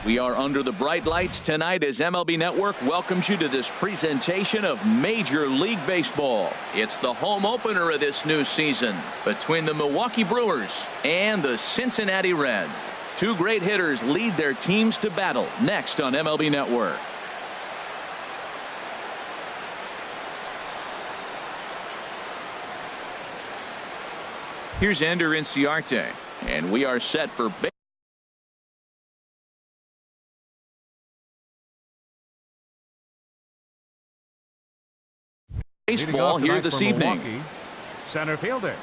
We are under the bright lights tonight as MLB Network welcomes you to this presentation of Major League Baseball. It's the home opener of this new season between the Milwaukee Brewers and the Cincinnati Reds. Two great hitters lead their teams to battle next on MLB Network. Here's Ender Inciarte, and we are set for baseball here this evening. Milwaukee, center fielder,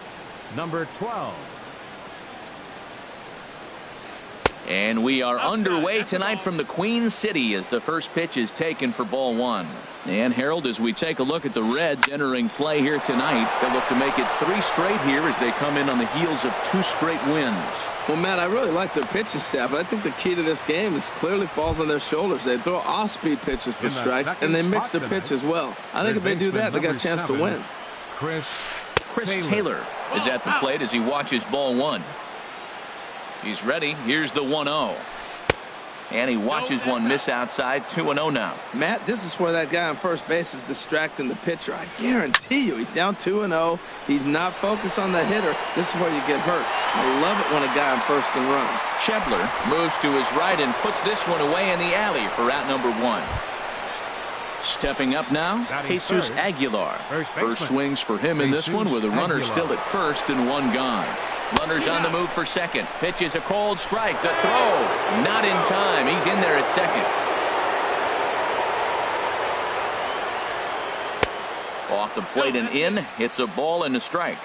number 12. And we are underway tonight from the Queen City as the first pitch is taken for ball one. And Harold, as we take a look at the Reds entering play here tonight, they look to make it 3 straight here as they come in on the heels of 2 straight wins. Well, Matt, I really like their pitching staff, but I think the key to this game is clearly falls on their shoulders. They throw off-speed pitches for strikes, and they mix the pitch as well. I think if they do that, they got a chance to win. Chris Taylor is at the plate as he watches ball one. He's ready. Here's the 1-0. And he watches one miss outside. 2-0 now. Matt, this is where that guy on first base is distracting the pitcher. I guarantee you he's down 2-0. He's not focused on the hitter. This is where you get hurt. I love it when a guy on first can run. Schebler moves to his right and puts this one away in the alley for out number 1. Stepping up now, Jesus Aguilar. First swings for him in this one with a runner still at first and 1 gone. Runners on the move for second. Pitch is a cold strike. The throw not in time. He's in there at second. Off the plate and in. It's a ball and a strike.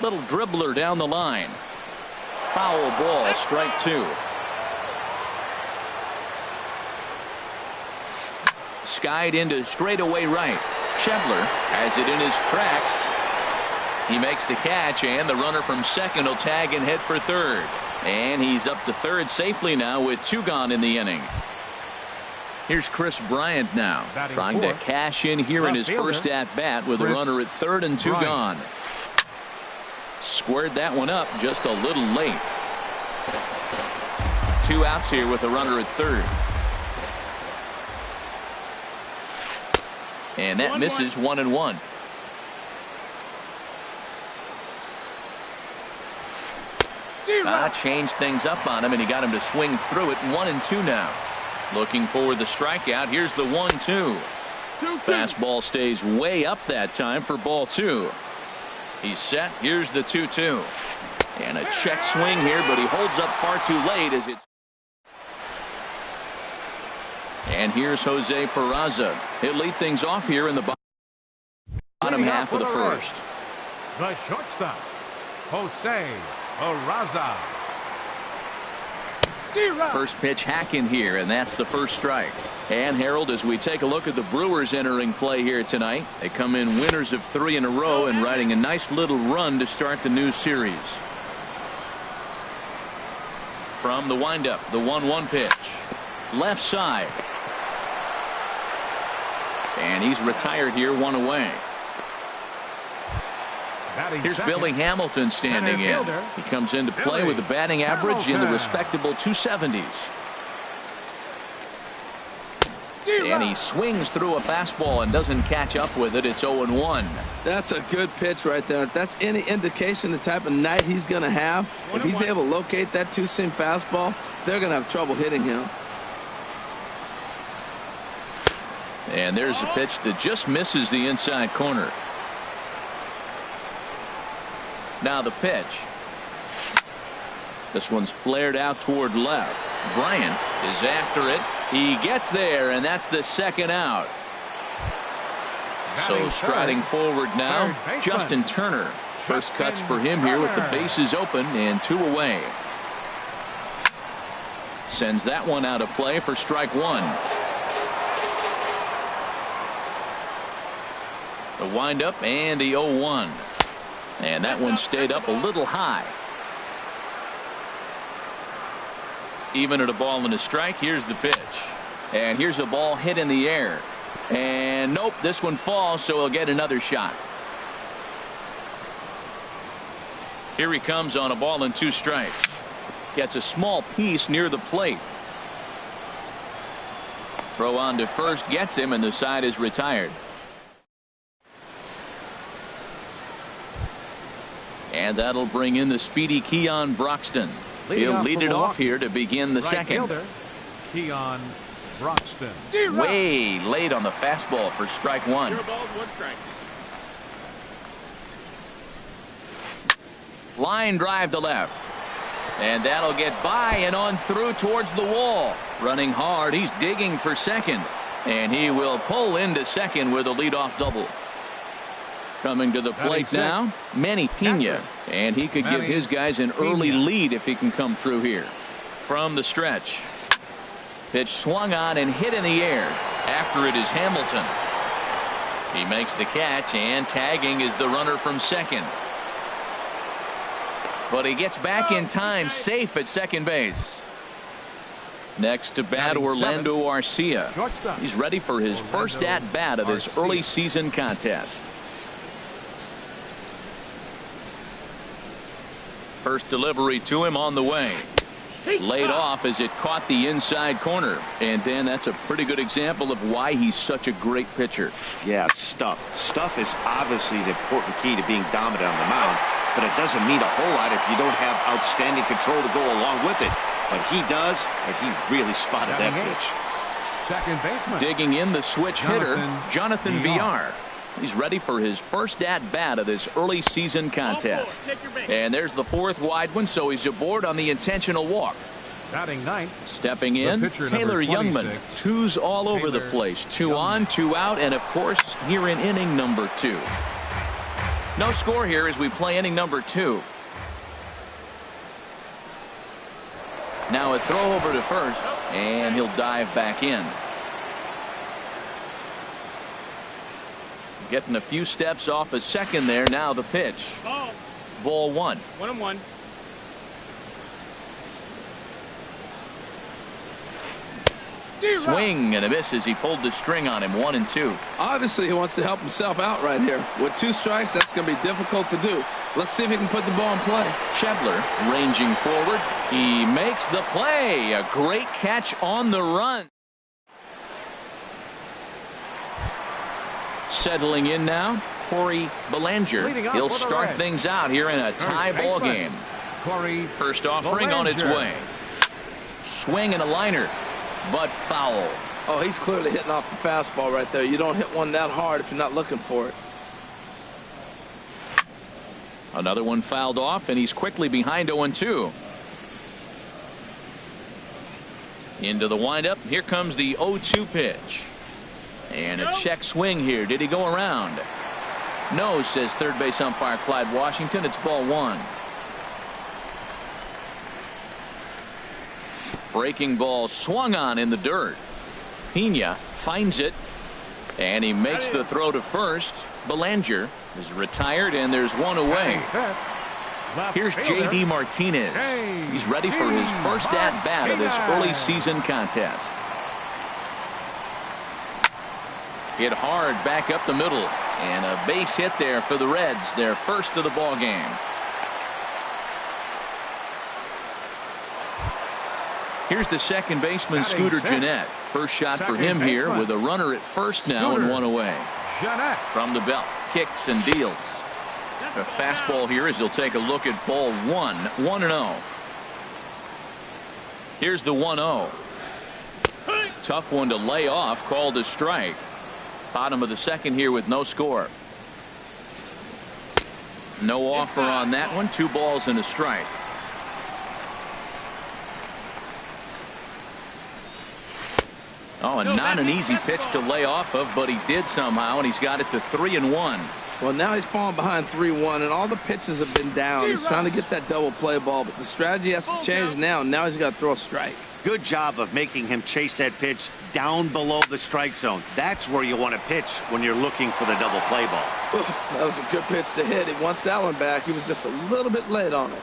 Little dribbler down the line. Foul ball, strike 2. Skied into straightaway right. Schebler has it in his tracks. He makes the catch, and the runner from second will tag and head for third. And he's up to third safely now with 2 gone in the inning. Here's Chris Bryant now, trying to cash in here in his first at-bat with a runner at third and 2 gone. Squared that one up just a little late. 2 outs here with a runner at third. And that misses 1-1. Changed things up on him, and he got him to swing through it. 1-2 now. Looking for the strikeout. Here's the 1-2. Fastball stays way up that time for ball 2. He's set. Here's the 2-2. And a check swing here, but he holds up far too late as it's. And here's Jose Peraza. He'll lead things off here in the bottom half of the first. The shortstop, Jose Peraza. First pitch hacking here, and that's the first strike. And Harold, as we take a look at the Brewers entering play here tonight, they come in winners of 3 in a row and riding a nice little run to start the new series. From the windup, the 1-1 pitch. Left side. And he's retired here, 1 away. Here's Billy Hamilton standing in. He comes into play with a batting average in the respectable 270s. And he swings through a fastball and doesn't catch up with it. It's 0-1. That's a good pitch right there. If that's any indication the type of night he's going to have, if he's able to locate that 2-seam fastball, they're going to have trouble hitting him. And there's a pitch that just misses the inside corner. Now the pitch. This one's flared out toward left. Bryant is after it. He gets there, and that's the second out. So striding forward now, Justin Turner. First cuts for him here with the bases open and 2 away. Sends that one out of play for strike 1. The windup and the 0-1. And that one stayed up a little high. Even at a ball and a strike. Here's the pitch. And here's a ball hit in the air. And nope, this one falls, so he'll get another shot. Here he comes on a ball and 2 strikes. Gets a small piece near the plate. Throw on to first gets him, and the side is retired. And that'll bring in the speedy Keon Broxton. He'll lead it off here to begin the second. Fielder, Keon Broxton. Way late on the fastball for strike 1. 0 balls, 1 strike. Line drive to left. And that'll get by and on through towards the wall. Running hard, he's digging for second. And he will pull into second with a leadoff double. Coming to the plate now, Manny Pena. And he could give his guys an early lead if he can come through here. From the stretch. Pitch swung on and hit in the air. After it is Hamilton. He makes the catch, and tagging is the runner from second. But he gets back in time, safe at second base. Next to bat, Orlando Arcia. He's ready for his first at-bat of this early season contest. First delivery to him on the way. Laid off as it caught the inside corner. And Dan, that's a pretty good example of why he's such a great pitcher. Yeah, stuff. Stuff is obviously the important key to being dominant on the mound, but it doesn't mean a whole lot if you don't have outstanding control to go along with it. But he does, and he really spotted that pitch. Second baseman. Digging in the switch hitter, Jonathan Villar. He's ready for his first at-bat of this early season contest. And there's the 4th wide one, so he's aboard on the intentional walk. Batting 9th. Stepping in, Taylor Youngman. 2s all over the place. 2 on, 2 out, and of course, here in inning number 2. No score here as we play inning number 2. Now a throw over to first, and he'll dive back in. Getting a few steps off a second there. Now the pitch. Ball 1. 1-1. Swing and a miss as he pulled the string on him. 1-2. Obviously, he wants to help himself out right here. With 2 strikes, that's going to be difficult to do. Let's see if he can put the ball in play. Schebler ranging forward. He makes the play. A great catch on the run. Settling in now, Corey Belanger. He'll start things out here in a tie ball game. First offering on its way. Swing and a liner, but foul. Oh, he's clearly hitting off the fastball right there. You don't hit one that hard if you're not looking for it. Another one fouled off, and he's quickly behind 0-2. Into the windup. Here comes the 0-2 pitch. And a check swing here. Did he go around? No, says third base umpire Clyde Washington. It's ball 1. Breaking ball swung on in the dirt. Pena finds it, and he makes the throw to first. Belanger is retired, and there's one away. Here's J.D. Martinez. He's ready for his first at-bat of this early season contest. Hit hard back up the middle, and a base hit there for the Reds, their first of the ball game. Here's the second baseman, Scooter Gennett. First shot for him here with a runner at first now and 1 away. From the belt, kicks and deals. A fastball here as he'll take a look at ball 1. 1-0. Here's the 1-0. Tough one to lay off, called a strike. Bottom of the second here with no score. No offer on that one. 2 balls and a strike. Oh, and not an easy pitch to lay off of, but he did somehow, and he's got it to 3-1. Well, now he's falling behind 3-1, and all the pitches have been down. He's trying to get that double play ball, but the strategy has to change now. Now he's got to throw a strike. Good job of making him chase that pitch down below the strike zone. That's where you want to pitch when you're looking for the double play ball. That was a good pitch to hit. He wants that one back. He was just a little bit late on it.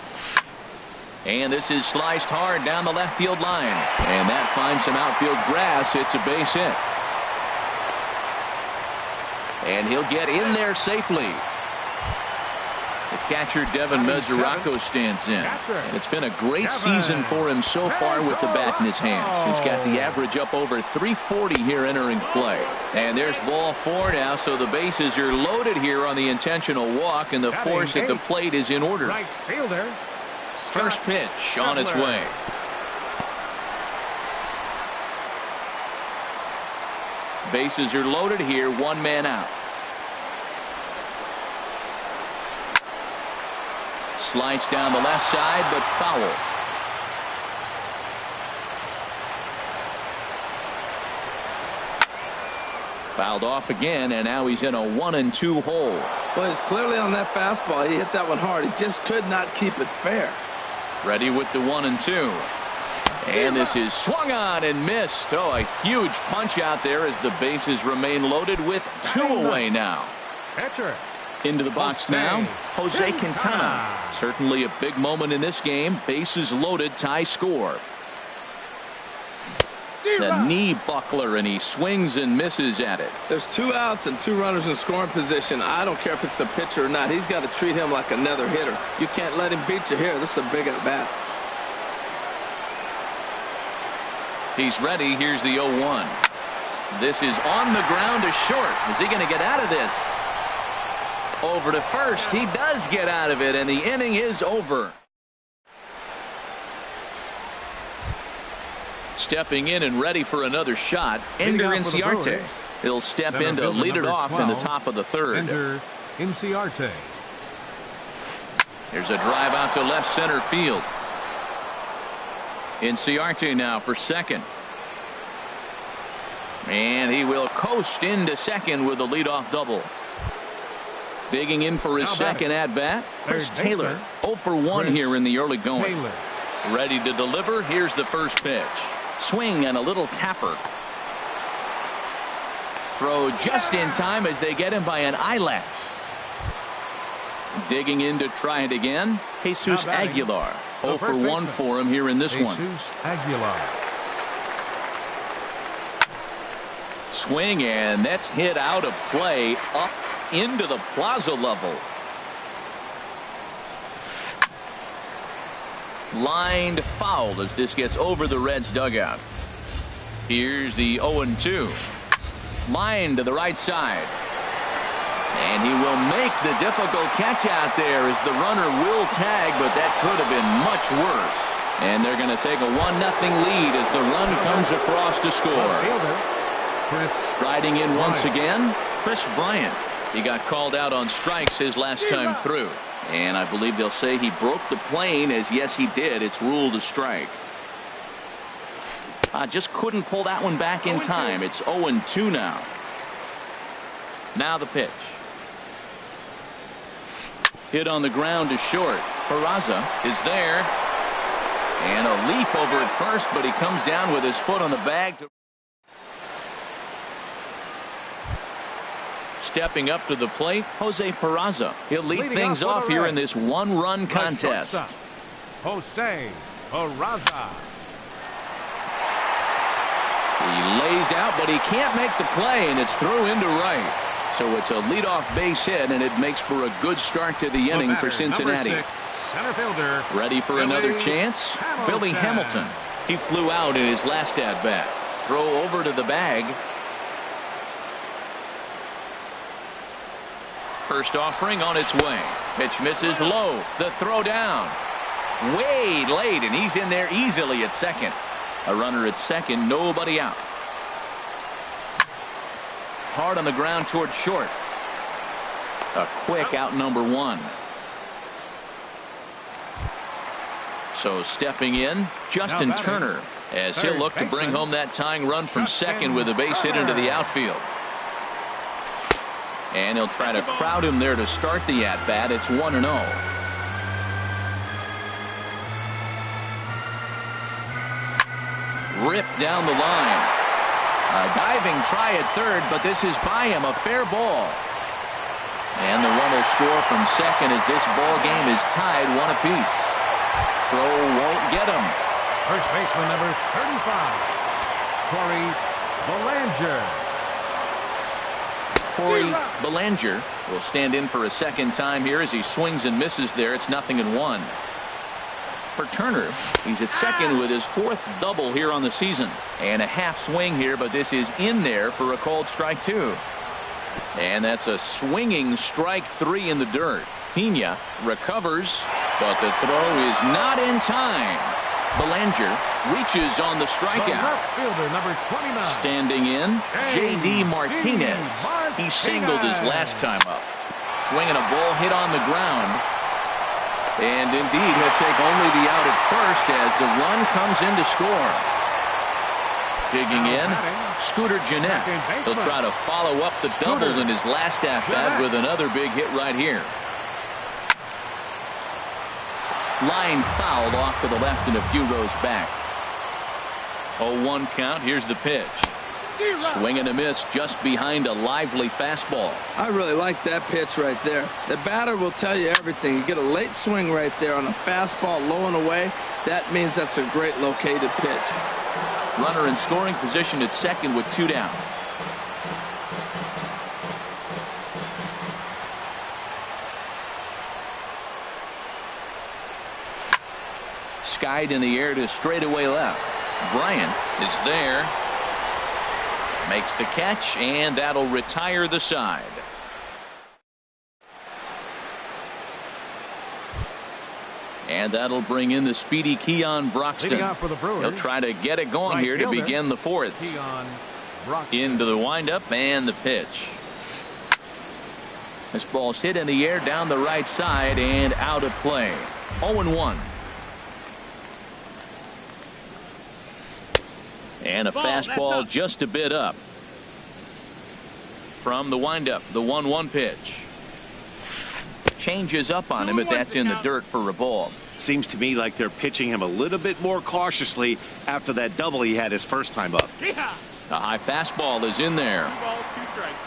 And this is sliced hard down the left field line. And that finds some outfield grass. It's a base hit. And he'll get in there safely. The Catcher Devin Mesoraco stands in. And it's been a great season for him so far with the bat in his hands. He's got the average up over 340 here entering play. And there's ball 4 now, so the bases are loaded here on the intentional walk, and the force at the plate is in order. Right fielder. First pitch on its way. Bases are loaded here, 1 man out. Slice down the left side, but foul. Fouled off again, and now he's in a 1-2 hole. Well, he's clearly on that fastball. He hit that one hard. He just could not keep it fair. Ready with the 1-2. And this is swung on and missed. Oh, a huge punch out there as the bases remain loaded with 2 away now. Catcher. Into the box now, Jose Quintana. Certainly a big moment in this game. Bases loaded, tie score. The knee buckler, and he swings and misses at it. There's 2 outs and 2 runners in scoring position. I don't care if it's the pitcher or not. He's got to treat him like another hitter. You can't let him beat you here. This is a big at bat. He's ready. Here's the 0-1. This is on the ground to short. Is he going to get out of this? Over to first. He does get out of it, and the inning is over. Stepping in and ready for another shot, Ender Inciarte. He'll step in to lead it off in the top of the 3rd. Ender Inciarte. There's a drive out to left center field. Inciarte now for second. And he will coast into second with a leadoff double. Digging in for his second at bat, Chris Taylor. 0 for 1 here in the early going. Ready to deliver. Here's the first pitch. Swing and a little tapper. Throw just in time as they get him by an eyelash. Digging in to try it again, Jesus Aguilar. 0 for 1 for him here in this one. Aguilar. Swing, and that's hit out of play up into the plaza level. Lined foul as this gets over the Reds dugout. Here's the 0-2. Line to the right side. And he will make the difficult catch out there as the runner will tag, but that could have been much worse. And they're going to take a 1-0 lead as the run comes across to score. Riding in once again, Chris Bryant. He got called out on strikes his last time through. And I believe they'll say he broke the plane, as yes he did. It's ruled a strike. Just couldn't pull that one back in time. It's 0-2 now. Now the pitch. Hit on the ground to short. Peraza is there. And a leap over at first, but he comes down with his foot on the bag. Stepping up to the plate, Jose Peraza. He'll lead things off here in this 1-run contest. Jose Peraza. He lays out, but he can't make the play, and it's through into right. So it's a leadoff base hit, and it makes for a good start to the inning for Cincinnati. Center fielder. Ready for another chance? Billy Hamilton. He flew out in his last at-bat. Throw over to the bag. First offering on its way. Pitch misses low. The throw down. Way late, and he's in there easily at second. A runner at second, nobody out. Hard on the ground toward short. A quick out number 1. So stepping in, Justin Turner, as he'll look to bring home that tying run from second with a base hit into the outfield. And he'll try to crowd him there to start the at-bat. It's 1-0. Ripped down the line. A diving try at third, but this is by him, a fair ball. And the run will score from second as this ball game is tied 1 apiece. Throw won't get him. First baseman number 35, Corey Belanger. Corey Belanger will stand in for a second time here as he swings and misses there. It's 0-1. For Turner, he's at second with his 4th double here on the season. And a half swing here, but this is in there for a called strike 2. And that's a swinging strike 3 in the dirt. Pena recovers, but the throw is not in time. Belanger reaches on the strikeout. Fielder, number 29. Standing in, J.D. Martinez. He singled his last time up. Swinging a ball hit on the ground. And indeed, he'll take only the out at first as the run comes in to score. Digging in, Scooter Gennett. He'll try to follow up the double in his last at-bat with another big hit right here. Line fouled off to the left and a few rows back. 0-1 count. Here's the pitch. Swing and a miss just behind a lively fastball. I really like that pitch right there. The batter will tell you everything. You get a late swing right there on a fastball low and away. That means that's a great located pitch. Runner in scoring position at second with 2 down. Skied in the air to straightaway left. Bryant is there. Makes the catch, and that'll retire the side. And that'll bring in the speedy Keon Broxton. He'll try to get it going here to begin the 4th. Into the windup and the pitch. This ball's hit in the air down the right side and out of play. 0-1. And a fastball just a bit up. From the windup, the 1-1 pitch. Changes up on him, but that's in the dirt for a ball. Seems to me like they're pitching him a little bit more cautiously after that double he had his first time up. The high fastball is in there. 2 balls, 2 strikes.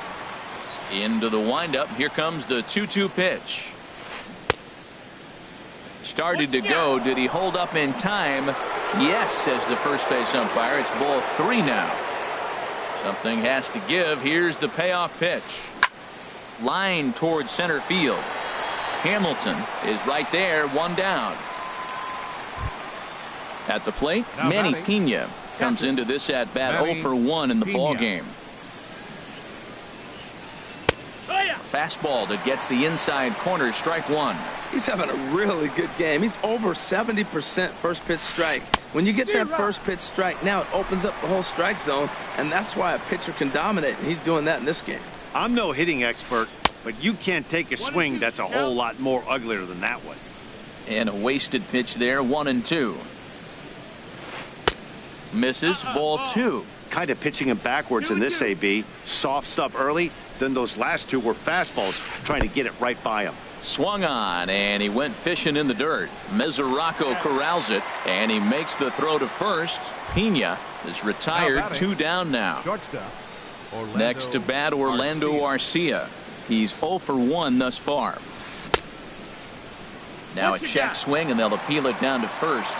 Into the windup. Here comes the 2-2 pitch. Started to go. Did he hold up in time? Yes, says the first base umpire. It's ball 3 now. Something has to give. Here's the payoff pitch. Line towards center field. Hamilton is right there, 1 down. At the plate, Manny Pena comes into this at bat 0 for 1 in the ball game. Fastball that gets the inside corner, strike 1. He's having a really good game. He's over 70% first pitch strike. When you get that first pitch strike, now it opens up the whole strike zone, and that's why a pitcher can dominate, and he's doing that in this game. I'm no hitting expert, but you can't take a swing that's a whole lot more uglier than that one. And a wasted pitch there, 1-2. Misses, ball 2. Kind of pitching him backwards in this AB. Soft stuff early, then those last 2 were fastballs trying to get it right by him. Swung on, and he went fishing in the dirt. Mesoraco corrals it, and he makes the throw to first. Pena is retired, 2 down now. Next to bat, Orlando Arcia. He's 0 for 1 thus far. Now a check swing, and they'll appeal it down to first.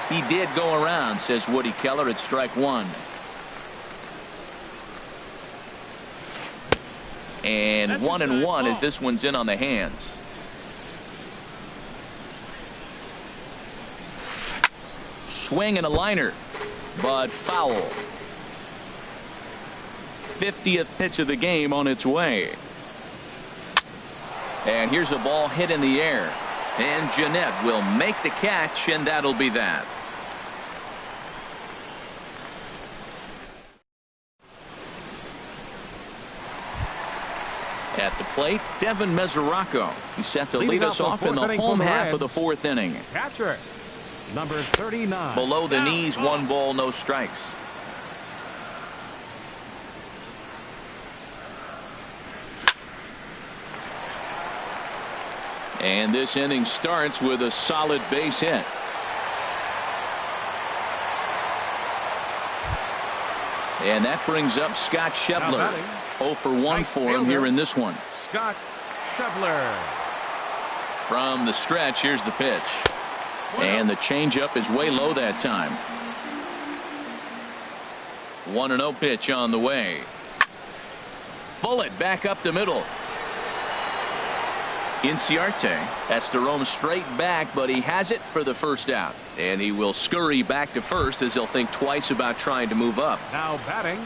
He did go around, says Woody Keller, at strike 1. And 1-1 as this one's in on the hands. Swing and a liner, but foul. 50th pitch of the game on its way. And here's a ball hit in the air. And Gennett will make the catch, and that'll be that. At the plate, Devin Mesoraco. He's set to lead us off in the home half of the 4th inning. Catcher, number 39. Below the knees, 1 ball, no strikes. And this inning starts with a solid base hit. And that brings up Scott Schebler. 0 for 1 for him here in this one. Scott Schebler. From the stretch, here's the pitch. And the changeup is way low that time. 1-0 pitch on the way. bullet back up the middle. Inciarte has to roam straight back, but he has it for the first out. And he will scurry back to first as he'll think twice about trying to move up. Now batting.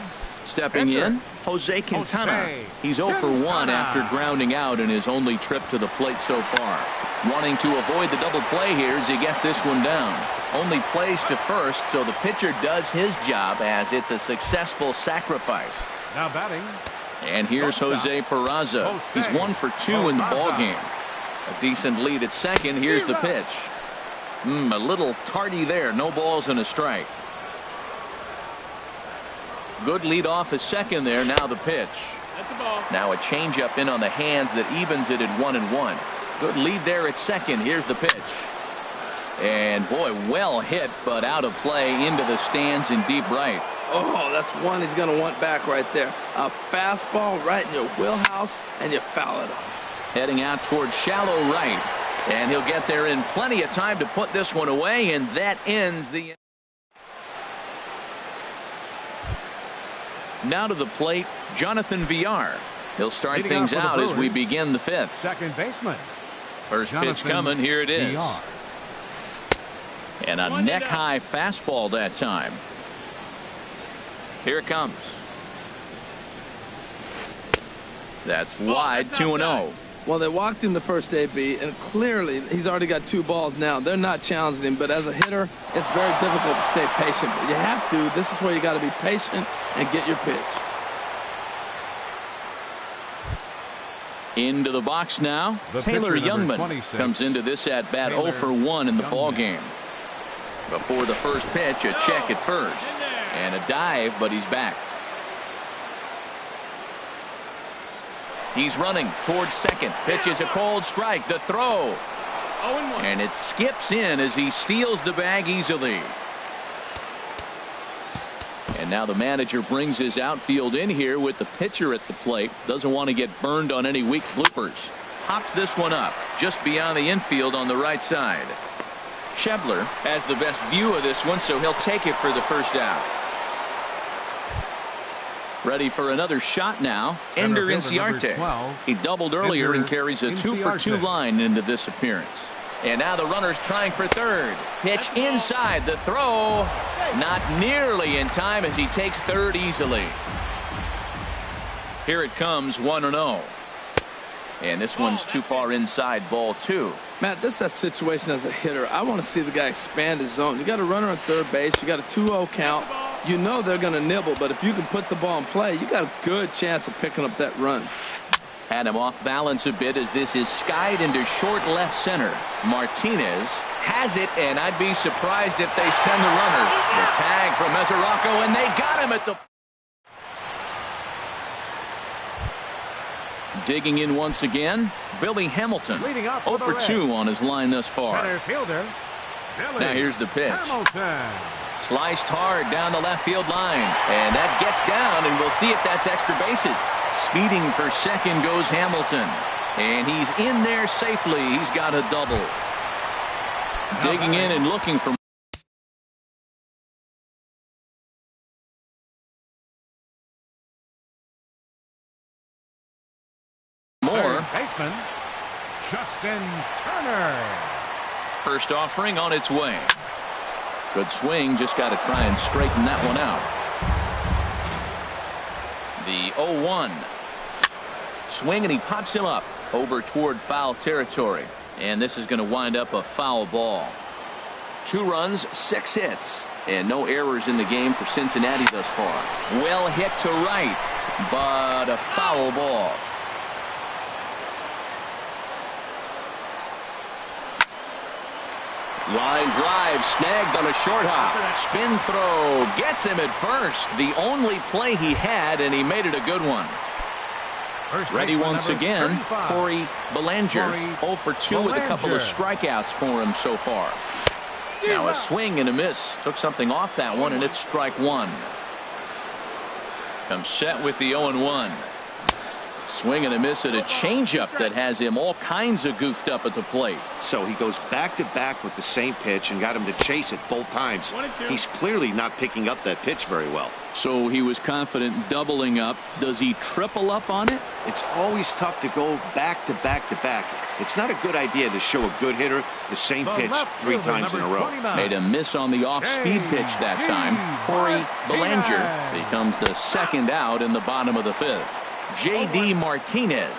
Stepping in, Jose Quintana. He's 0 for 1 after grounding out in his only trip to the plate so far. Wanting to avoid the double play here as he gets this one down. Only plays to first, so the pitcher does his job as it's a successful sacrifice. Now batting. And here's Jose Peraza. He's 1 for 2 in the ballgame. A decent lead at second. Here's the pitch. A little tardy there. No balls and a strike. Good lead off at second there. Now the pitch. That's a ball. Now a changeup in on the hands that evens it at 1-1. Good lead there at second. Here's the pitch. And boy, well hit, but out of play into the stands in deep right. Oh, that's one he's going to want back right there. A fastball right in your wheelhouse, and you foul it off. Heading out towards shallow right. And he'll get there in plenty of time to put this one away, and that ends the. Now to the plate, Jonathan Villar. He'll start things out as we begin the fifth. Second baseman. First pitch coming. Here it is. Villar. And a neck-high fastball that time. Here it comes. That's wide, 2-0. Well, they walked him the first AB, and clearly he's already got 2 balls now. They're not challenging him, but as a hitter, it's very difficult to stay patient. But you have to. This is where you got to be patient and get your pitch. Into the box now. Taylor Youngman comes into this at bat 0 for 1 in the ball game. Before the first pitch, a check at first. And a dive, but he's back. He's running towards second. Pitch is a cold strike. The throw. 0-1. And it skips in as he steals the bag easily. And now the manager brings his outfield in here with the pitcher at the plate. Doesn't want to get burned on any weak bloopers. Hops this one up just beyond the infield on the right side. Schebler has the best view of this one, so he'll take it for the first out. Ready for another shot now. Ender Inciarte. He doubled earlier and carries a 2 for 2 line into this appearance. And now the runner's trying for third. Pitch inside. The throw not nearly in time as he takes third easily. Here it comes, 1-0. And this one's too far inside, ball 2. Matt, this is that situation as a hitter. I want to see the guy expand his zone. You got a runner on third base. You got a 2-0 count. You know they're going to nibble, but if you can put the ball in play, you got a good chance of picking up that run. Had him off balance a bit as this is skied into short left center. Martinez has it, and I'd be surprised if they send the runner. The tag from Mesoraco, and they got him at the. Digging in once again, Billy Hamilton. 0 for 2 on his line thus far. Center fielder, Billy Now here's the pitch. Hamilton. Sliced hard down the left field line. And that gets down, and we'll see if that's extra bases. Speeding for second goes Hamilton. And he's in there safely. He's got a double. Digging in and looking for more. Baseman, Justin Turner. First offering on its way. Good swing. Just got to try and straighten that one out. The 0-1. Swing, and he pops him up over toward foul territory. And this is going to wind up a foul ball. 2 runs, 6 hits, and no errors in the game for Cincinnati thus far. Well hit to right, but a foul ball. Line drive snagged on a short hop. Spin throw gets him at first. The only play he had, and he made it a good one. Ready once again, 35. Corey Belanger. 0 for 2 with a couple of strikeouts for him so far. Now a swing and a miss. Took something off that one, and it's strike 1. Comes set with the 0-1. Swing and a miss at a changeup that has him all kinds of goofed up at the plate. So he goes back-to-back with the same pitch and got him to chase it both times. He's clearly not picking up that pitch very well. So he was confident doubling up. Does he triple up on it? It's always tough to go back-to-back-to-back. It's not a good idea to show a good hitter the same pitch 3 times in a row. Made a miss on the off-speed pitch that time. Corey Belanger becomes the second out in the bottom of the 5th. J.D. Martinez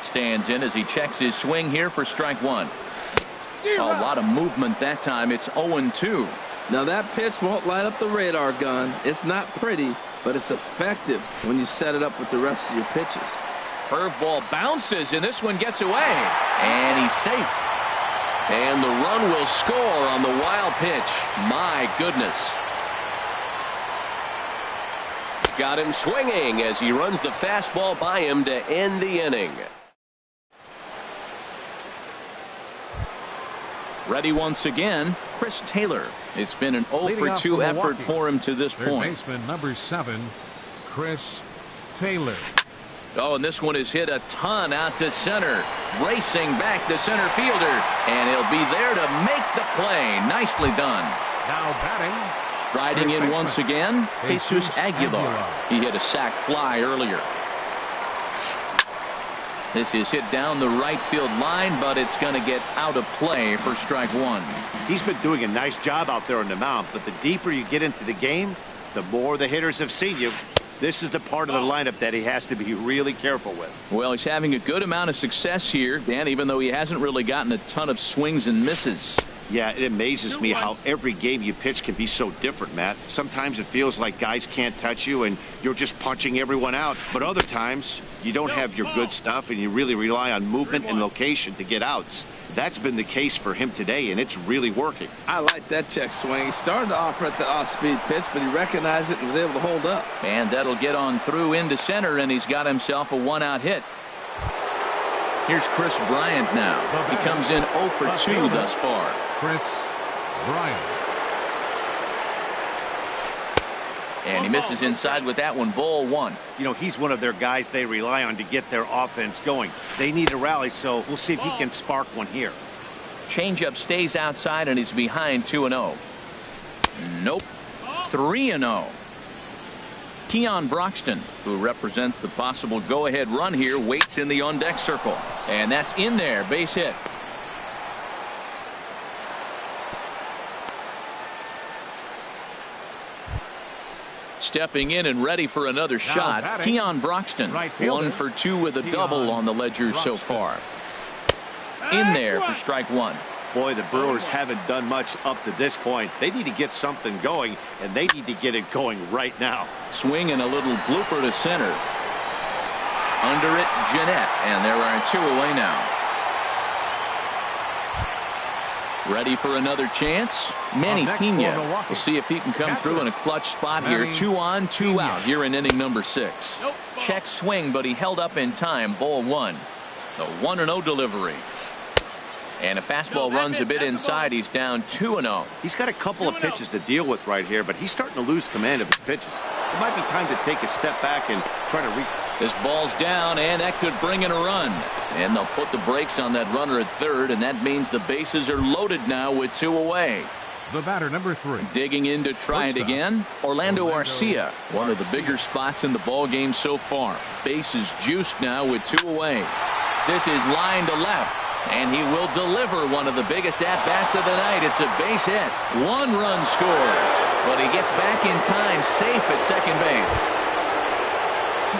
stands in as he checks his swing here for strike 1. A lot of movement that time. It's 0-2. Now that pitch won't light up the radar gun. It's not pretty, but it's effective when you set it up with the rest of your pitches. Curveball bounces, and this one gets away. And he's safe. And the run will score on the wild pitch. My goodness. Got him swinging as he runs the fastball by him to end the inning. Ready once again, Chris Taylor. It's been an 0-for-2 effort for him to this point. Baseman number 7, Chris Taylor. Oh, and this one is hit a ton out to center. Racing back the center fielder. And he'll be there to make the play. Nicely done. Now batting. Striding in once again, Jesus Aguilar. He hit a sac fly earlier. This is hit down the right field line, but it's going to get out of play for strike 1. He's been doing a nice job out there on the mound, but the deeper you get into the game, the more the hitters have seen you. This is the part of the lineup that he has to be really careful with. Well, he's having a good amount of success here, Dan, even though he hasn't really gotten a ton of swings and misses. Yeah, it amazes me how every game you pitch can be so different, Matt. Sometimes it feels like guys can't touch you and you're just punching everyone out. But other times, you don't have your good stuff and you really rely on movement and location to get outs. That's been the case for him today, and it's really working. I like that check swing. He started to offer at the off-speed pitch, but he recognized it and was able to hold up. And that'll get on through into center, and he's got himself a 1-out hit. Here's Chris Bryant now. He comes in 0-for-2 thus far. Chris Bryant. And he misses inside with that one. Ball 1. You know, he's one of their guys they rely on to get their offense going. They need a rally, so we'll see if he can spark one here. Changeup stays outside, and he's behind 2-0. Nope. 3-0. Keon Broxton, who represents the possible go-ahead run here, waits in the on-deck circle. And that's in there. Base hit. Stepping in and ready for another shot, batting, Keon Broxton. right fielder, 1-for-2 with a double on the ledger so far. In there for strike 1. Boy, the Brewers haven't done much up to this point. They need to get something going, and they need to get it going right now. Swing and a little blooper to center. Under it, Jeanette, and there are 2 away now. Ready for another chance? Manny Pena. We'll see if he can come through in a clutch spot here. 2 on, 2 out here in inning number 6. Check swing, but he held up in time. Ball 1. The 1-0 delivery. And a fastball runs a bit inside. He's down 2-0. He's got a couple of pitches to deal with right here, but he's starting to lose command of his pitches. It might be time to take a step back and try to This ball's down, and that could bring in a run. And they'll put the brakes on that runner at third, and that means the bases are loaded now with 2 away. The batter, number 3. Digging in to try it again, Orlando Arcia, one of the bigger spots in the ball game so far. Bases juiced now with 2 away. This is line to left, and he will deliver one of the biggest at-bats of the night. It's a base hit. 1 run scores, but he gets back in time, safe at second base.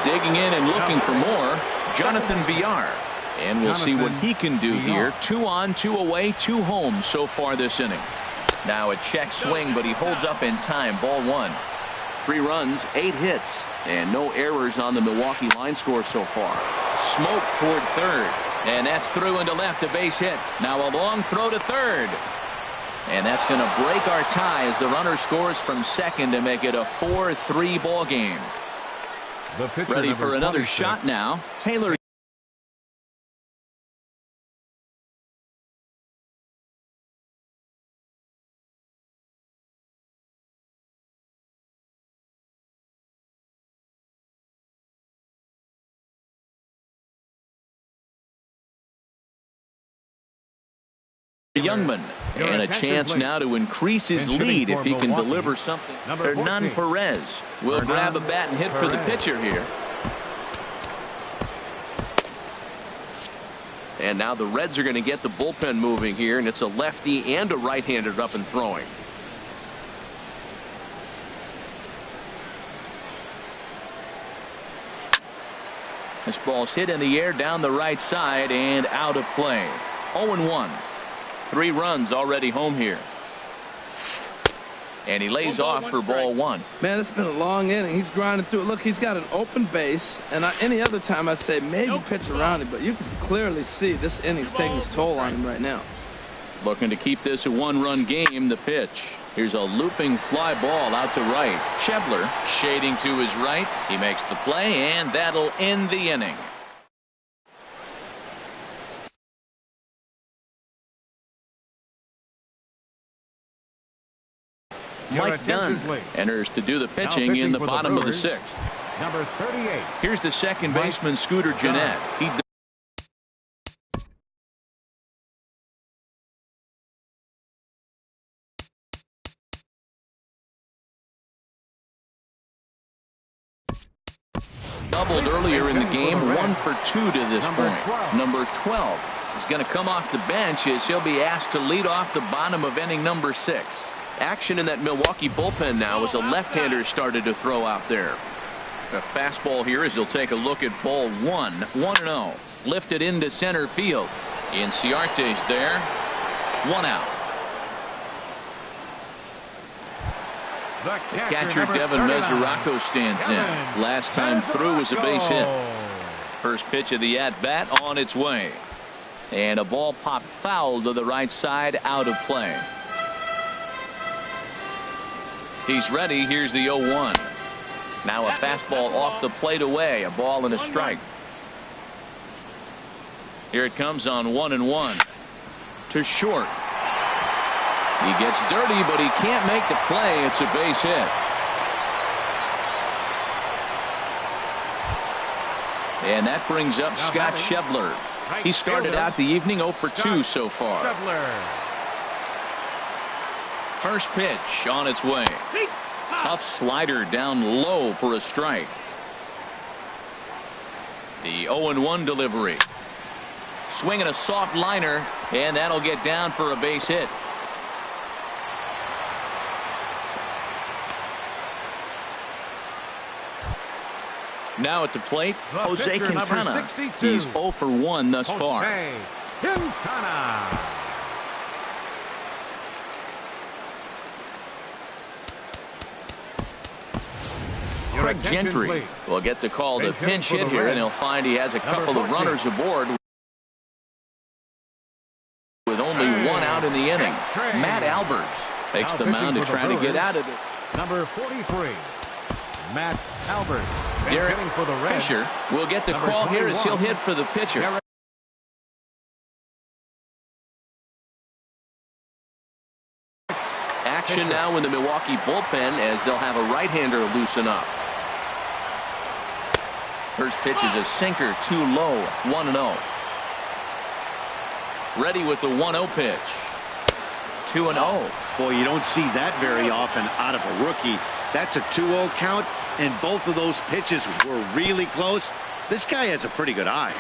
Digging in and looking for more, Jonathan Villar. And we'll see what he can do here. 2 on, 2 away, 2 home so far this inning. Now a check swing, but he holds up in time. Ball 1. 3 runs, 8 hits, and no errors on the Milwaukee line score so far. Smoke toward third, and that's through into left, a base hit. Now a long throw to third, and that's going to break our tie as the runner scores from second to make it a 4-3 ball game. Ready for another shot now. Taylor. Youngman, and a chance now to increase his lead if he can deliver something. Hernan Perez will grab a bat and hit for the pitcher here. And now the Reds are going to get the bullpen moving here, and it's a lefty and a right-hander up and throwing. This ball's hit in the air down the right side and out of play. 0-1. 3 runs already home here. And he lays off for ball 1. Man, it's been a long inning. He's grinding through it. Look, he's got an open base. And any other time I'd say maybe pitch around him. But you can clearly see this inning's taking its toll on him right now. Looking to keep this a 1-run game. The pitch. Here's a looping fly ball out to right. Shebler shading to his right. He makes the play, and that'll end the inning. Mike Dunn enters to do the pitching in the bottom of the 6th. Number 38. Here's the second baseman, Scooter Gennett. He doubled earlier in the game, 1 for 2 to this point. Number 12 is going to come off the bench as he'll be asked to lead off the bottom of inning number 6. Action in that Milwaukee bullpen now as a left-hander started to throw out there. A fastball here as he'll take a look at ball 1. 1-0. Lifted into center field. Inciarte's there. 1 out. The Catcher Devin Mesoraco stands in. Last time through was a base hit. First pitch of the at-bat on its way. And a ball popped foul to the right side, out of play. He's ready. Here's the 0-1. Now a fastball off the plate away. A ball and a strike. Here it comes on 1-1. To short. He gets dirty, but he can't make the play. It's a base hit. And that brings up Scott Shebler. He started out the evening 0 for 2 so far. First pitch on its way. Tough slider down low for a strike. The 0-1 delivery. Swinging a soft liner, and that'll get down for a base hit. Now at the plate, Jose Quintana. He's 0 for 1 thus far. Quintana. Craig Gentry will get the call to pinch hit here, and he'll find he has a couple of runners aboard with only 1 out in the inning. Matt Albers takes the mound to try to get out of it. Number 43. Matt Albers. Derek Fisher will get the call here as he'll hit for the pitcher. Action now in the Milwaukee bullpen as they'll have a right-hander loosen up. First pitch is a sinker, too low. 1-0. Ready with the 1-0 pitch. 2-0. Boy, you don't see that very often out of a rookie. That's a 2-0 count, and both of those pitches were really close. This guy has a pretty good eye.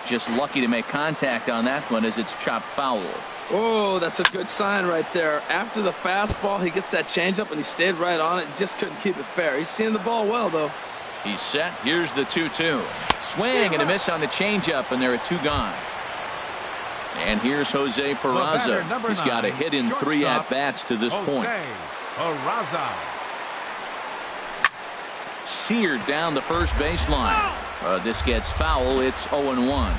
Just lucky to make contact on that one as it's chopped foul. Oh, that's a good sign right there. After the fastball, he gets that changeup, and he stayed right on it. Just couldn't keep it fair. He's seeing the ball well, though. He's set. Here's the 2-2. Swing and a miss on the changeup, and there are 2 gone. And here's Jose Peraza. He's got a hit in 3 at-bats to this point. Peraza. Seared down the first baseline. This gets foul. It's 0-1.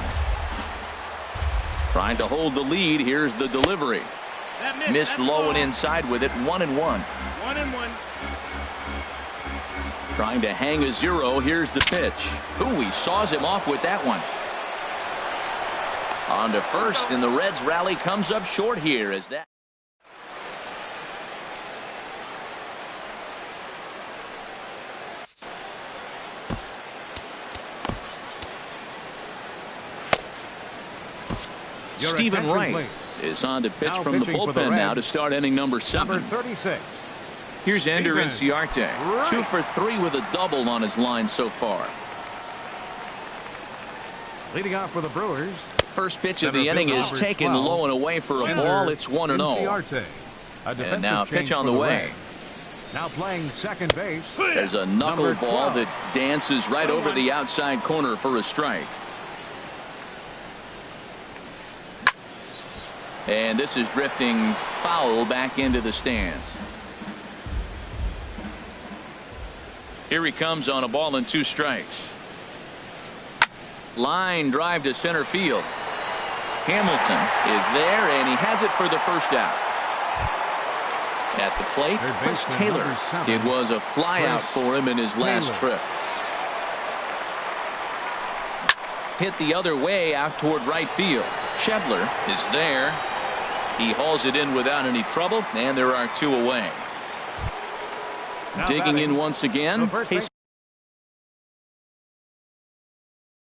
Trying to hold the lead. Here's the delivery. Missed low and inside with it. 1-1. 1-1. Trying to hang a 0. Here's the pitch. Ooh, he saws him off with that one. On to first, and the Reds rally comes up short here as that. Stephen Wright is on to pitch Now from the pitching for the bullpen now Reds, to start inning number 7. Number 36. Here's Ender Steven Inciarte. Wright. 2 for 3 with a double on his line so far. Leading off for the Brewers. First pitch of Center the inning fielder is number taken 12. low and away for a Ender ball. It's 1-0. Inciarte. A And defensive now change pitch on for the way. Reds. Now playing second base. There's a Number knuckleball 12. that dances right over the outside corner for a strike. And this is drifting foul back into the stands. Here he comes on a ball and 2 strikes. Line drive to center field. Hamilton is there, and he has it for the first out. At the plate, Third Chris baseman, Taylor. number 7, It was a flyout Chris for him in his last Taylor. trip. Hit the other way out toward right field. Shebler is there. He hauls it in without any trouble, and there are 2 away. Now Digging batting, in once again, the first base-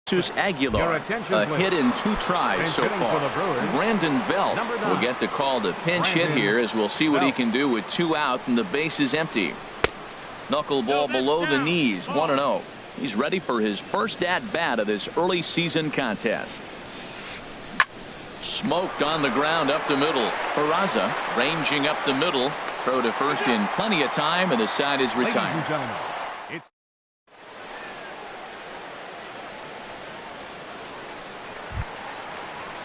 Jesus Your Aguilar. attention, A please. hit in 2 tries And so hitting far. for the Brewers, Brandon Belt number will 9. get the call to pinch hit Brandon here, as we'll see what he Belt. can do with 2 out and the base is empty. Knuckleball below the knees, 1-0. He's ready for his first at-bat of this early season contest. Smoked on the ground up the middle. Peraza ranging up the middle. Throw to first in plenty of time, and the side is Ladies retired. and gentlemen, it's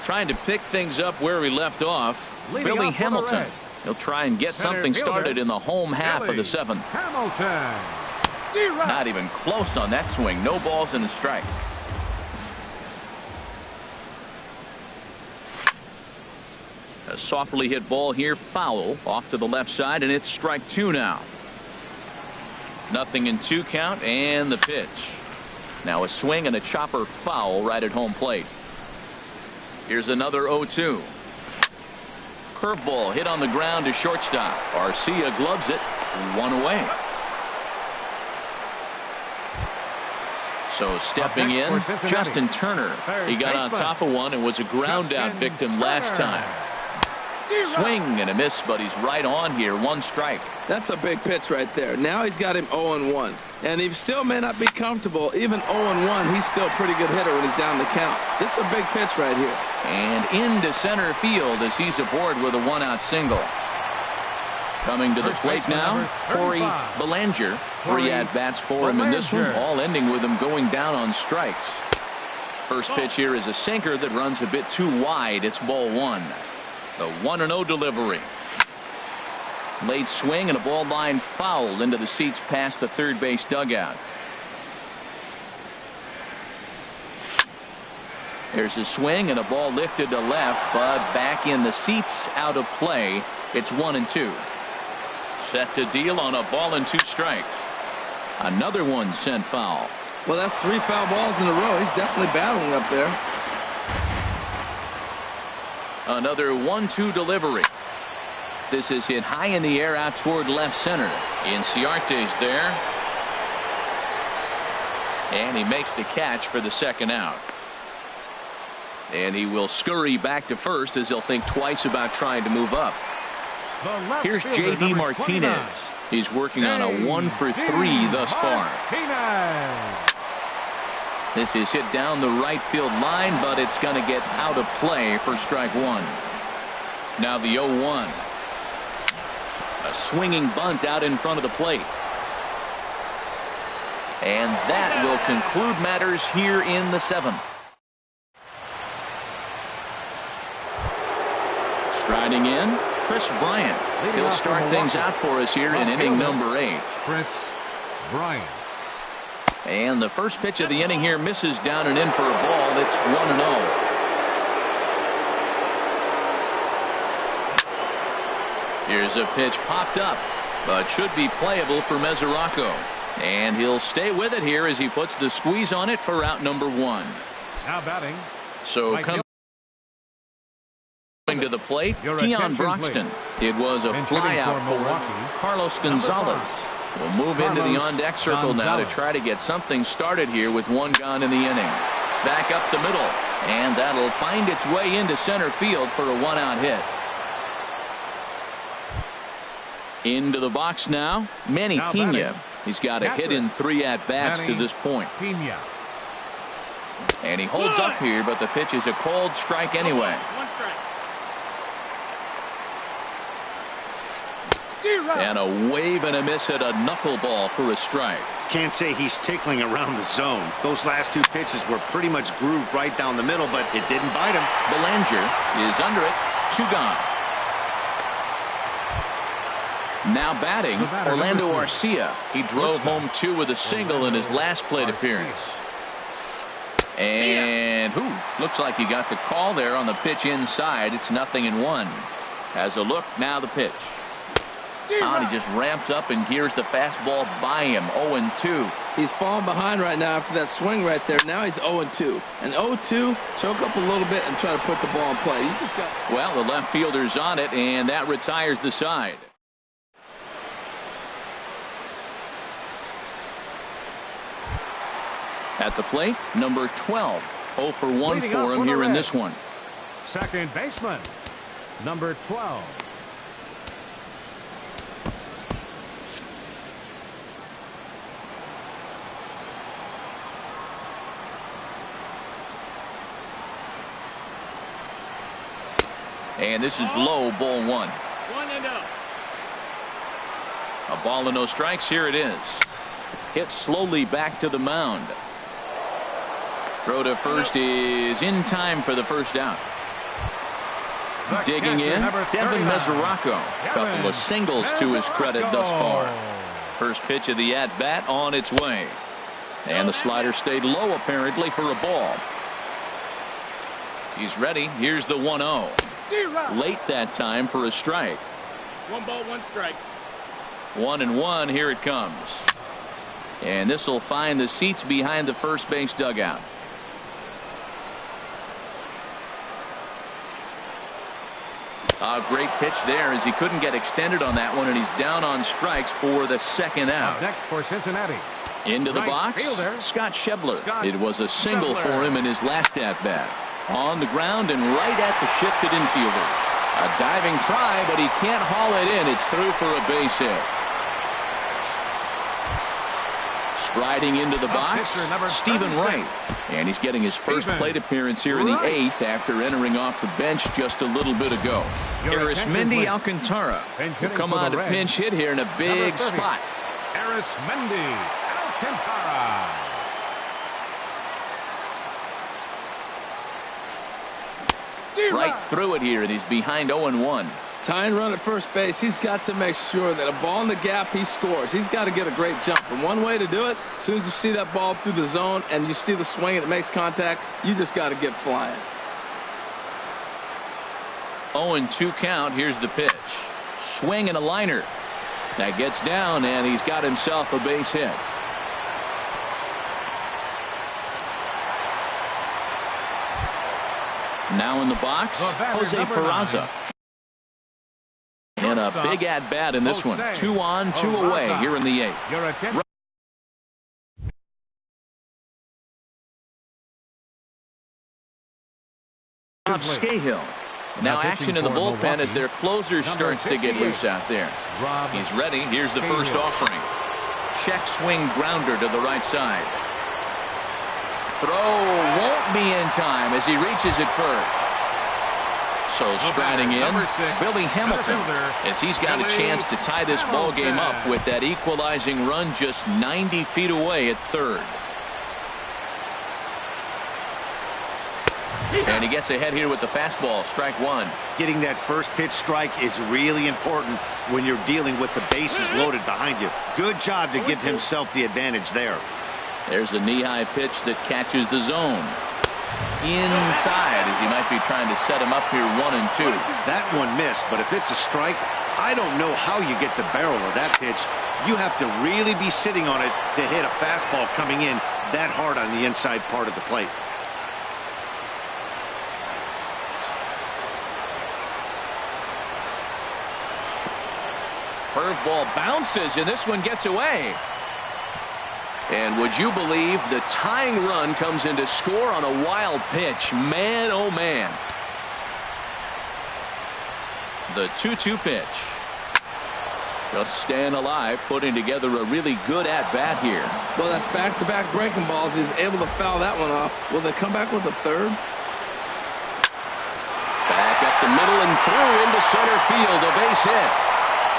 Trying to pick things up where we left off. Leading Billy off for the Hamilton. Reds. He'll try and get Center something fielder, started in the home half of Billy the 7th. Hamilton. Not even close on that swing. No balls and a strike. A softly hit ball here, foul off to the left side, and it's strike 2 now. Nothing in 2 count, and the pitch. Now a swing and a chopper foul right at home plate. Here's another 0-2. Curveball hit on the ground to shortstop. Arcia gloves it. 1 away. So stepping in, for Cincinnati, Justin Turner. third He got on baseman, top of one and was a ground out Justin victim last Turner. time. Swing and a miss, but he's right on here. 1 strike. That's a big pitch right there. Now he's got him 0-1. And he still may not be comfortable. Even 0-1, he's still a pretty good hitter when he's down the count. This is a big pitch right here. And into center field as he's aboard with a 1-out single. Coming to the First plate baseman, now, number Corey 35. Belanger. 3 Corey at-bats for him in this one, Belanger. all ending with him going down on strikes. First pitch here is a sinker that runs a bit too wide. It's ball 1. The 1-0 delivery. Late swing and a ball line fouled into the seats past the third base dugout. There's a swing and a ball lifted to left, but back in the seats, out of play. It's 1-2. Set to deal on a ball and 2 strikes. Another one sent foul. Well, that's 3 foul balls in a row. He's definitely battling up there. Another 1-2 delivery. This is hit high in the air out toward left center. Inciarte's there. And he makes the catch for the 2nd out. And he will scurry back to first as he'll think twice about trying to move up. The left Here's fielder, J.D. number Martinez. 29. He's working on a 1 for 3 thus far. Martinez. This is hit down the right field line, but it's going to get out of play for strike 1. Now the 0-1. A swinging bunt out in front of the plate. And that will conclude matters here in the 7th. Striding in, Chris Bryant. Leading He'll off start from things Milwaukee. out for us here in Left inning fielder, number 8. Chris Bryant. And the first pitch of the inning here misses down and in for a ball. It's 1-0. Here's a pitch popped up, but should be playable for Mesoraco. And he'll stay with it here as he puts the squeeze on it for out number 1. Now batting. So Mike coming to the plate, Your Keon attention, Broxton. It was a Bench hitting fly out for for Milwaukee, Carlos number Gonzalez. 5. Will move into the Carlos on-deck circle now to Gonzalez. try to get something started here with 1 gone in the inning. Back up the middle, And that'll find its way into center field for a one-out hit. Into the box now, Manny Pena. He's got a hit in 3 at-bats to this point. Pena. And he holds up here, but the pitch is a cold strike anyway. One strike. And a wave and a miss at a knuckleball for a strike. Can't say he's tickling around the zone. Those last 2 pitches were pretty much grooved right down the middle, but it didn't bite him. Belanger is under it. 2 gone. Now batting, Orlando Arcia. He drove home 2 with a single in his last plate appearance. And looks like he got the call there on the pitch inside. It's 0-1. Has a look, now the pitch. And he just ramps up and gears the fastball by him. 0-2. He's falling behind right now after that swing right there. Now he's 0-2. And 0-2, choke up a little bit and try to put the ball in play. He just got. Well, the left fielder's on it, and that retires the side. At the plate, number 12. 0 for 1 for him here in this one. Second baseman, number 12. And this is low, ball 1. 1-0. A ball and no strikes. Here it is. Hit slowly back to the mound. Throw to first is in time for the first out. Digging in, Devin Mesoraco. Couple of singles to his credit thus far. First pitch of the at-bat on its way. And the slider stayed low apparently for a ball. He's ready. Here's the 1-0. Late that time for a strike. 1 ball, 1 strike. 1-1. Here it comes. And this will find the seats behind the first base dugout. A great pitch there as he couldn't get extended on that one, and he's down on strikes for the second out. Next for Cincinnati. Into the Right box, fielder, Scott Schebler. Scott It was a single Schebler. for him in his last at-bat. On the ground and right at the shifted infielder. A diving try, but he can't haul it in. It's through for a base hit. Striding into the box, pitcher, number Stephen 36. Wright. And he's getting his first Stephen plate appearance here in the Wright. 8th after entering off the bench just a little bit ago. Your Arismendi attention, Alcantara Pinch will hitting come for the on to Reds. pinch hit here in a big Number 30. spot. Arismendi Alcantara. Right through it here, and he's behind 0-1. Tying run at first base. He's got to make sure that a ball in the gap, he scores. He's got to get a great jump. And one way to do it, as soon as you see that ball through the zone and you see the swing and it makes contact, you just got to get flying. 0-2 count. Here's the pitch. Swing and a liner. That gets down, and he's got himself a base hit. Now in the box, Jose Peraza. And a big at-bat in this one. 2 on, 2 away here in the 8th. Your attention. Rob Scahill. Now action in the bullpen as their closer starts to get loose out there. He's ready. Here's the first offering. Check swing grounder to the right side. Throw won't be in time as he reaches it first. So striding in, Billy Hamilton, as he's got a chance to tie this ball game up with that equalizing run just 90 feet away at third. And he gets ahead here with the fastball, strike 1. Getting that first pitch strike is really important when you're dealing with the bases loaded behind you. Good job to give himself the advantage there. There's a knee-high pitch that catches the zone. Inside as he might be trying to set him up here 1-2. That one missed, but if it's a strike, I don't know how you get the barrel of that pitch. You have to really be sitting on it to hit a fastball coming in that hard on the inside part of the plate. Curveball bounces, and this one gets away. And would you believe the tying run comes into score on a wild pitch? Man, oh man. The 2-2 pitch. Just staying alive, putting together a really good at-bat here. Well, that's back-to-back breaking balls. He's able to foul that one off. Will they come back with a third? Back up the middle and through into center field. A base hit.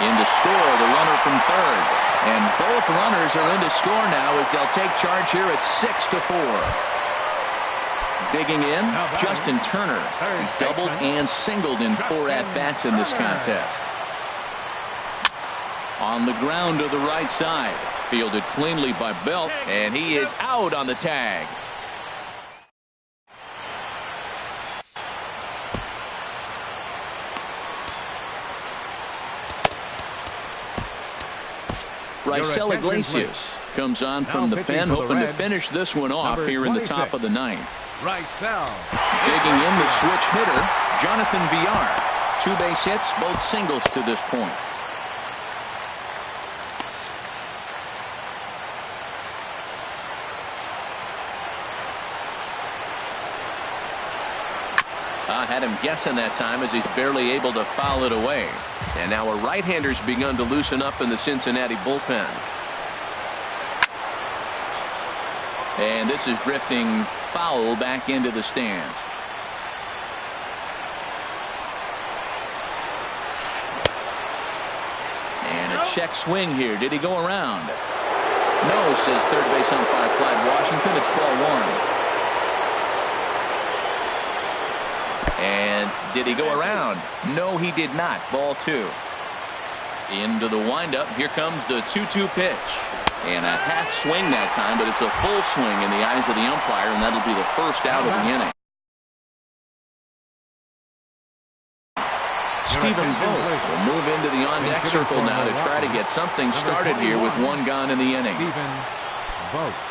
In to score, the runner from third. And both runners are in to score now as they'll take charge here at 6-4. Digging in, Justin Turner. He's doubled and singled in 4 at-bats in this contest. On the ground to the right side. Fielded cleanly by Belt, and he is out on the tag. Raisel Iglesias comes on from the pen, hoping to finish this one off here in the top of the 9th. Raisel. Digging in the switch hitter, Jonathan Villar. 2 base hits, both singles to this point. Had him guessing that time as he's barely able to foul it away. And now a right-hander's begun to loosen up in the Cincinnati bullpen. And this is drifting foul back into the stands. And a check swing here. Did he go around? No, says third base umpire Clyde Washington. It's ball 1. And did he go around? No, he did not. Ball 2. Into the windup. Here comes the 2-2 pitch. And a half swing that time, but it's a full swing in the eyes of the umpire, and that'll be the first out of the inning. Stephen Vogt will move into the on-deck circle now to try to get something started here with 1 gone in the inning. Stephen Vogt.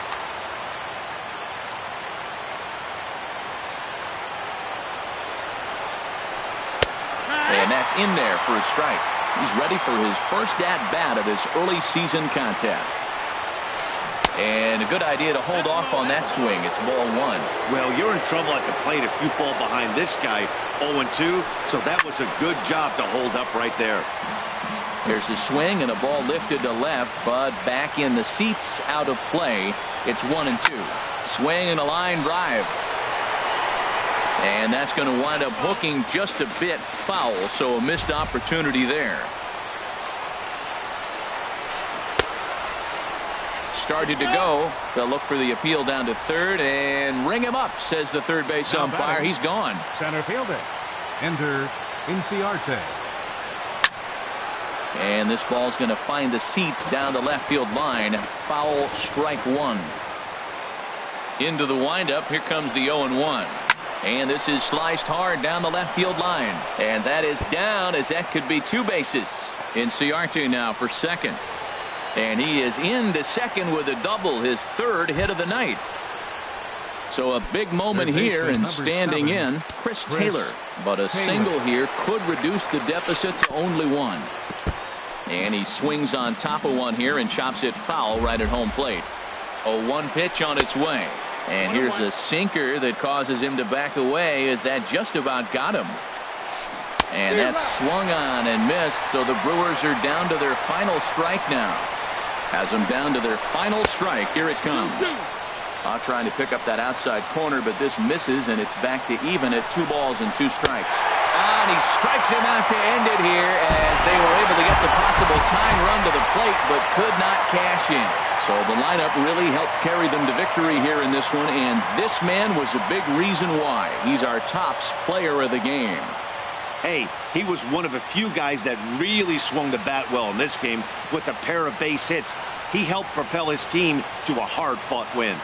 And that's in there for a strike. He's ready for his first at-bat of this early season contest. And a good idea to hold off on that swing. It's ball 1. Well, you're in trouble at the plate if you fall behind this guy 0-2, so that was a good job to hold up right there. There's a swing and a ball lifted to left, but back in the seats, out of play. It's 1-2. Swing and a line drive. And that's going to wind up hooking just a bit foul, so a missed opportunity there. Started to go. They'll look for the appeal down to third and ring him up, says the third base umpire. He's gone. Center fielder. Enter Inciarte. And this ball's going to find the seats down the left field line. Foul, strike 1. Into the windup. Here comes the 0-1. And this is sliced hard down the left field line. And that is down, as that could be 2 bases. Inciarte now for second. And he is into second with a double, his 3rd hit of the night. So a big moment here, and standing in, Chris Taylor. But a single here could reduce the deficit to only 1. And he swings on top of one here and chops it foul right at home plate. A 1 pitch on its way. And here's a sinker that causes him to back away, as that just about got him. And that swung on and missed, so the Brewers are down to their final strike now. Has them down to their final strike. Here it comes. Trying to pick up that outside corner, but this misses, and it's back to even at 2 balls and 2 strikes. And he strikes him out to end it here, as they were able to get the possible tying run to the plate, but could not cash in. So the lineup really helped carry them to victory here in this one, and this man was a big reason why. He's our tops player of the game. Hey, he was one of a few guys that really swung the bat well in this game with a pair of base hits. He helped propel his team to a hard-fought win.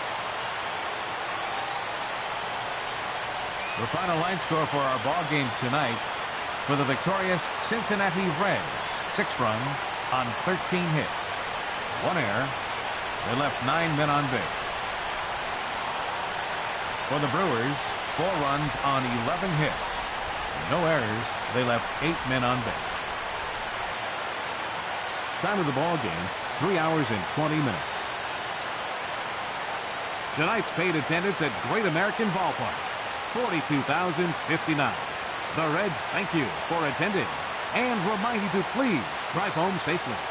The final line score for our ball game tonight: for the victorious Cincinnati Reds, 6 runs on 13 hits, 1 error. They left 9 men on base. For the Brewers, 4 runs on 11 hits, no errors. They left 8 men on base. Time of the ball game, 3 hours and 20 minutes. Tonight's paid attendance at Great American Ballpark, 42,059. The Reds thank you for attending and remind you to please drive home safely.